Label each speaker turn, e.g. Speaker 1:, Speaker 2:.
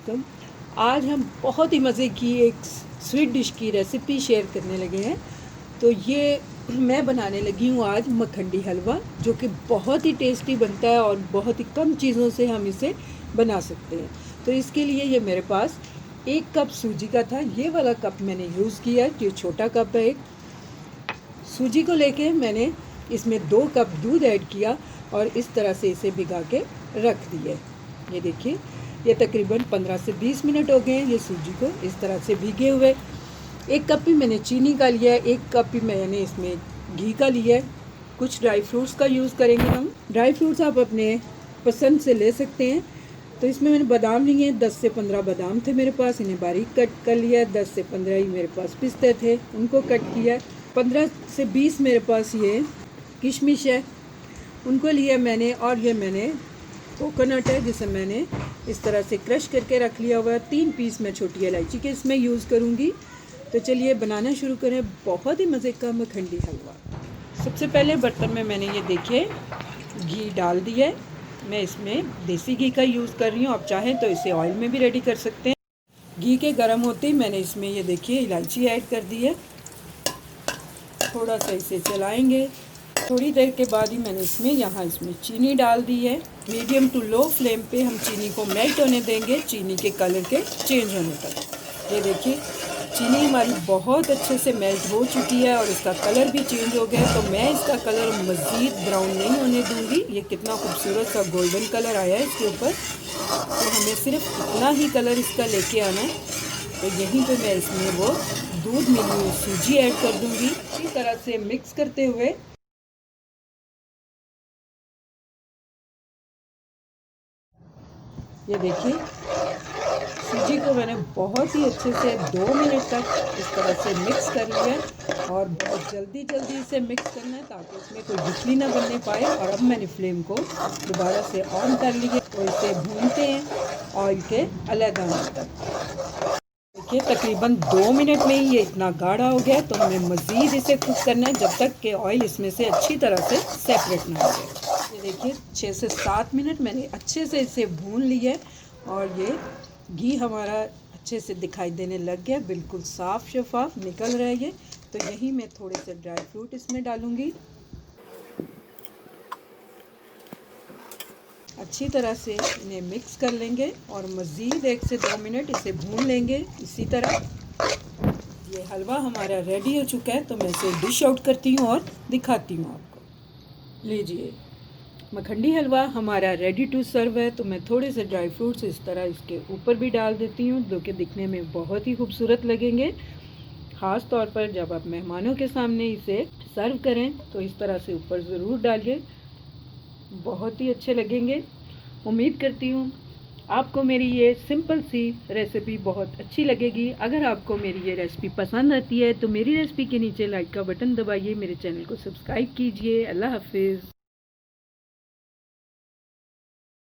Speaker 1: वालेकुम। आज हम बहुत ही मज़े की एक स्वीट डिश की रेसिपी शेयर करने लगे हैं। तो ये मैं बनाने लगी हूँ आज मखंडी हलवा, जो कि बहुत ही टेस्टी बनता है और बहुत ही कम चीज़ों से हम इसे बना सकते हैं। तो इसके लिए ये मेरे पास 1 कप सूजी का था, ये वाला कप मैंने यूज़ किया है, ये छोटा कप है। एक सूजी को लेके मैंने इसमें 2 कप दूध ऐड किया और इस तरह से इसे भिगा के रख दिया। ये देखिए, ये तकरीबन 15 से 20 मिनट हो गए हैं ये सूजी को इस तरह से भीगे हुए। 1 कप ही मैंने चीनी का लिया है, 1 कप ही मैंने इसमें घी का लिया है। कुछ ड्राई फ्रूट्स का यूज़ करेंगे हम। ड्राई फ्रूट्स आप अपने पसंद से ले सकते हैं। तो इसमें मैंने बादाम लिए हैं, 10 से 15 बादाम थे मेरे पास, इन्हें बारीक कट कर लिया है। 10 से 15 ही मेरे पास पिस्ते थे, उनको कट किया। 15 से 20 मेरे पास ये किशमिश है, उनको लिया मैंने। और ये मैंने कोकोनट है, जिसे मैंने इस तरह से क्रश करके रख लिया हुआ है। 3 पीस मैं छोटी इलायची के इसमें यूज़ करूँगी। तो चलिए बनाना शुरू करें बहुत ही मज़े का मखंडी हलवा। सबसे पहले बर्तन में मैंने ये देखिए घी डाल दिया है। मैं इसमें देसी घी का यूज़ कर रही हूँ, आप चाहें तो इसे ऑयल में भी रेडी कर सकते हैं। घी के गर्म होते ही मैंने इसमें ये देखिए इलायची ऐड कर दी है। थोड़ा सा इसे चलाएंगे। थोड़ी देर के बाद ही मैंने इसमें चीनी डाल दी है। मीडियम टू लो फ्लेम पे हम चीनी को मेल्ट होने देंगे, चीनी के कलर के चेंज होने तक। ये देखिए चीनी हमारी बहुत अच्छे से मेल्ट हो चुकी है और इसका कलर भी चेंज हो गया है। तो मैं इसका कलर मज़ीद ब्राउन नहीं होने दूंगी। ये कितना खूबसूरत सा गोल्डन कलर आया है इसके ऊपर। तो हमें सिर्फ इतना ही कलर इसका लेके आना है। तो यहीं पे मैं इसमें वो दूध मिली हुई सूजी ऐड कर दूंगी। इसी तरह से मिक्स करते हुए ये देखिए सूजी को मैंने बहुत ही अच्छे से 2 मिनट तक इस तरह से मिक्स कर लिया। और बहुत जल्दी इसे मिक्स करना है ताकि इसमें कोई गुठली ना बनने पाए। और अब मैंने फ्लेम को दोबारा से ऑन कर लिया। तो इसे भूनते हैं ऑयल के अलग आने तक। देखिए तकरीबन 2 मिनट में ही ये इतना गाढ़ा हो गया है। तो हमें मज़ीद इसे कुक करना है जब तक कि ऑयल इसमें से अच्छी तरह से सेपरेट ना हो जाए। ये देखिए 6 से 7 मिनट मैंने अच्छे से इसे भून लिया है और ये घी हमारा अच्छे से दिखाई देने लग गया, बिल्कुल साफ़ शफाफ निकल रहा है ये। तो यही मैं थोड़े से ड्राई फ्रूट इसमें डालूँगी। अच्छी तरह से इन्हें मिक्स कर लेंगे और मज़ीद 1 से 2 मिनट इसे भून लेंगे इसी तरह। ये हलवा हमारा रेडी हो चुका है। तो मैं इसे डिश आउट करती हूँ और दिखाती हूँ आपको। लीजिए मखंडी हलवा हमारा रेडी टू सर्व है। तो मैं थोड़े से ड्राई फ्रूट्स इस तरह इसके ऊपर भी डाल देती हूँ, जो कि दिखने में बहुत ही खूबसूरत लगेंगे। ख़ास तौर पर जब आप मेहमानों के सामने इसे सर्व करें तो इस तरह से ऊपर ज़रूर डालिए, बहुत ही अच्छे लगेंगे। उम्मीद करती हूँ आपको मेरी ये सिंपल सी रेसिपी बहुत अच्छी लगेगी। अगर आपको मेरी ये रेसिपी पसंद आती है तो मेरी रेसिपी के नीचे लाइक का बटन दबाइए, मेरे चैनल को सब्सक्राइब कीजिए। अल्लाह हाफिज़।